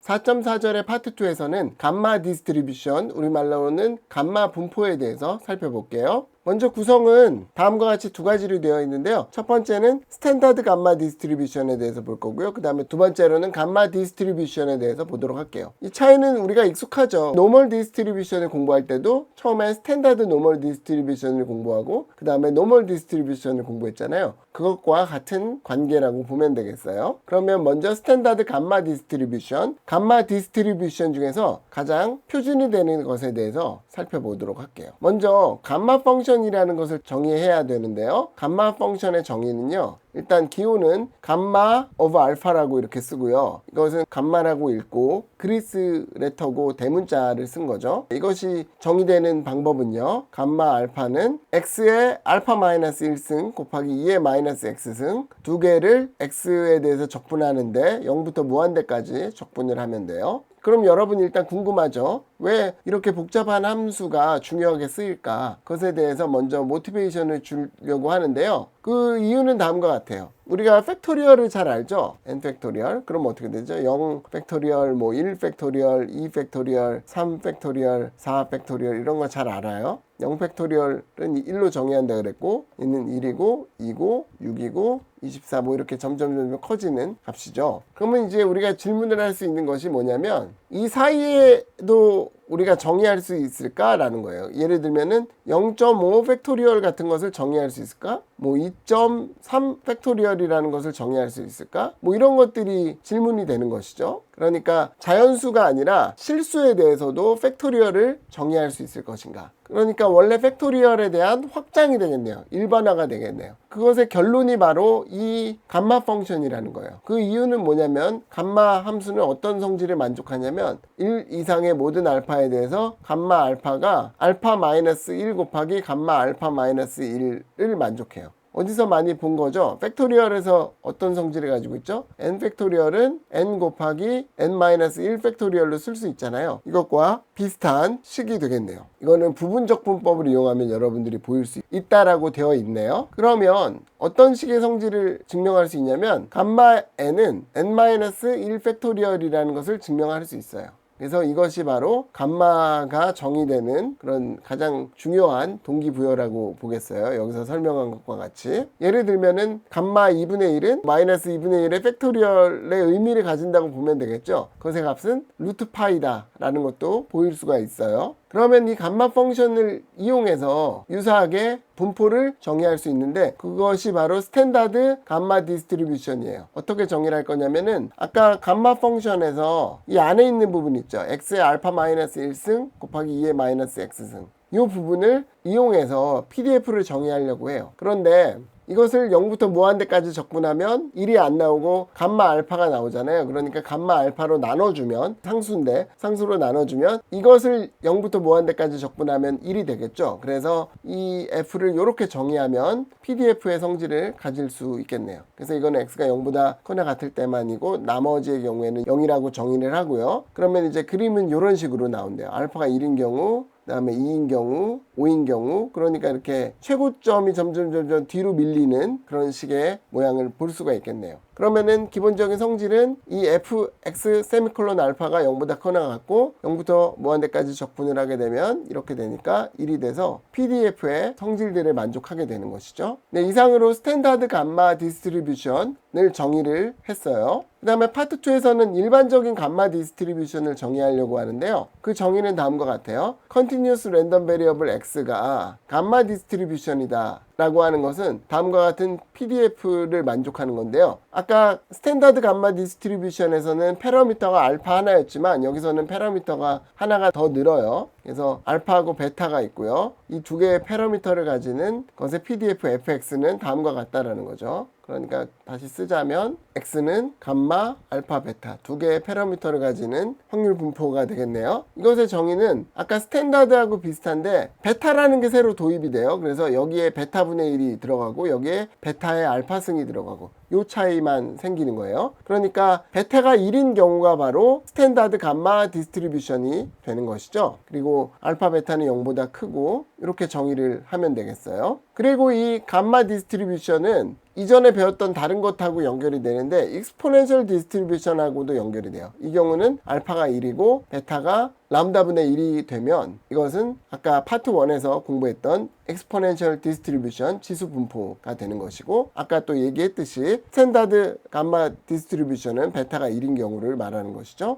4.4절의 파트 2에서는 감마 디스트리뷰션, 우리말로는 감마 분포에 대해서 살펴볼게요. 먼저 구성은 다음과 같이 두 가지로 되어 있는데요. 첫 번째는 스탠다드 감마 디스트리뷰션에 대해서 볼 거고요. 그 다음에 두 번째로는 감마 디스트리뷰션에 대해서 보도록 할게요. 이 차이는 우리가 익숙하죠. 노멀 디스트리뷰션을 공부할 때도 처음에 스탠다드 노멀 디스트리뷰션을 공부하고 그 다음에 노멀 디스트리뷰션을 공부했잖아요. 그것과 같은 관계라고 보면 되겠어요. 그러면 먼저 스탠다드 감마 디스트리뷰션, 감마 디스트리뷰션 중에서 가장 표준이 되는 것에 대해서 살펴보도록 할게요. 먼저 감마 펑션이라는 것을 정의해야 되는데요. 감마 펑션의 정의는요. 일단 기호는 감마 오브 알파라고 이렇게 쓰고요. 이것은 감마라고 읽고 그리스 레터고 대문자를 쓴 거죠. 이것이 정의되는 방법은요. 감마 알파는 x의 알파 마이너스 1승 곱하기 2의 마이너스 x승 두 개를 x에 대해서 적분하는데 0부터 무한대까지 적분을 하면 돼요. 그럼 여러분 일단 궁금하죠? 왜 이렇게 복잡한 함수가 중요하게 쓰일까? 그것에 대해서 먼저 모티베이션을 주려고 하는데요. 그 이유는 다음과 같아요. 우리가 팩토리얼을 잘 알죠? n 팩토리얼. 그럼 어떻게 되죠? 0 팩토리얼, 1 팩토리얼, 2 팩토리얼, 3 팩토리얼, 4 팩토리얼 이런 거 잘 알아요? 0 팩토리얼은 1로 정의한다 그랬고 얘는 1이고 2고 6이고 24 이렇게 점점 커지는 값이죠. 그러면 이제 우리가 질문을 할 수 있는 것이 뭐냐면 이 사이에도 우리가 정의할 수 있을까라는 거예요. 예를 들면은 0.5 팩토리얼 같은 것을 정의할 수 있을까? 2.3 팩토리얼이라는 것을 정의할 수 있을까? 이런 것들이 질문이 되는 것이죠. 그러니까 자연수가 아니라 실수에 대해서도 팩토리얼을 정의할 수 있을 것인가? 그러니까 원래 팩토리얼에 대한 확장이 되겠네요. 일반화가 되겠네요. 그것의 결론이 바로 이 감마 펑션이라는 거예요. 그 이유는 뭐냐면 감마 함수는 어떤 성질을 만족하냐면 1 이상의 모든 알파에 대해서 감마 알파가 알파 마이너스 1 곱하기 감마 알파 마이너스 1을 만족해요. 어디서 많이 본 거죠? 팩토리얼에서 어떤 성질을 가지고 있죠? n 팩토리얼은 n 곱하기 n-1 팩토리얼로 쓸 수 있잖아요. 이것과 비슷한 식이 되겠네요. 이거는 부분적 분법을 이용하면 여러분들이 보일 수 있다라고 되어 있네요. 그러면 어떤 식의 성질을 증명할 수 있냐면 감마 n은 n-1 팩토리얼이라는 것을 증명할 수 있어요. 그래서 이것이 바로 감마가 정의되는 그런 가장 중요한 동기부여라고 보겠어요. 여기서 설명한 것과 같이. 예를 들면은 감마 2분의 1은 마이너스 2분의 1의 팩토리얼의 의미를 가진다고 보면 되겠죠. 그것의 값은 루트 파이다 라는 것도 보일 수가 있어요. 그러면 이 감마 펑션을 이용해서 유사하게 분포를 정의할 수 있는데 그것이 바로 스탠다드 감마 디스트리뷰션이에요. 어떻게 정의를 할 거냐면은 아까 감마 펑션에서 이 안에 있는 부분 있죠. x의 알파 마이너스 1승 곱하기 2의 마이너스 x승 이 부분을 이용해서 PDF를 정의하려고 해요. 그런데 이것을 0부터 무한대까지 적분하면 1이 안 나오고 감마 알파가 나오잖아요. 그러니까 감마 알파로 나눠주면 상수인데 상수로 나눠주면 이것을 0부터 무한대까지 적분하면 1이 되겠죠. 그래서 이 f를 이렇게 정의하면 PDF의 성질을 가질 수 있겠네요. 그래서 이거는 x가 0보다 커나 같을 때만이고 나머지의 경우에는 0이라고 정의를 하고요. 그러면 이제 그림은 이런 식으로 나온대요. 알파가 1인 경우 그 다음에 2인 경우, 5인 경우 그러니까 이렇게 최고점이 점점 뒤로 밀리는 그런 식의 모양을 볼 수가 있겠네요. 그러면은 기본적인 성질은 이 fx 세미콜론 알파가 0보다 커나 같고 0부터 무한대까지 적분을 하게 되면 이렇게 되니까 1이 돼서 PDF의 성질들을 만족하게 되는 것이죠. 네, 이상으로 스탠다드 감마 디스트리뷰션을 정의를 했어요. 그 다음에 파트 2에서는 일반적인 감마 디스트리뷰션을 정의하려고 하는데요. 그 정의는 다음과 같아요. Continuous Random Variable X가 감마 디스트리뷰션이다 라고 하는 것은 다음과 같은 PDF를 만족하는 건데요. 아까 스탠다드 감마 디스트리뷰션에서는 패러미터가 알파 하나였지만 여기서는 패러미터가 하나가 더 늘어요. 그래서 알파하고 베타가 있고요. 이 두 개의 패러미터를 가지는 것의 PDF fx는 다음과 같다라는 거죠. 그러니까 다시 쓰자면 x는 감마, 알파, 베타 두 개의 패러미터를 가지는 확률 분포가 되겠네요. 이것의 정의는 아까 스탠다드하고 비슷한데 베타라는 게 새로 도입이 돼요. 그래서 여기에 베타분의 1이 들어가고 여기에 베타의 알파승이 들어가고 요 차이만 생기는 거예요. 그러니까 베타가 1인 경우가 바로 스탠다드 감마 디스트리뷰션이 되는 것이죠. 그리고 알파 베타는 0보다 크고 이렇게 정의를 하면 되겠어요. 그리고 이 감마 디스트리뷰션은 이전에 배웠던 다른 다른 것하고 연결이 되는데 익스포넨셜 디스트리뷰션하고도 연결이 돼요. 이 경우는 알파가 1이고 베타가 람다분의 1이 되면 이것은 아까 파트 1에서 공부했던 exponential distribution 지수 분포가 되는 것이고, 아까 또 얘기했듯이 스탠다드 감마 디스트리뷰션은 베타가 1인 경우를 말하는 것이죠.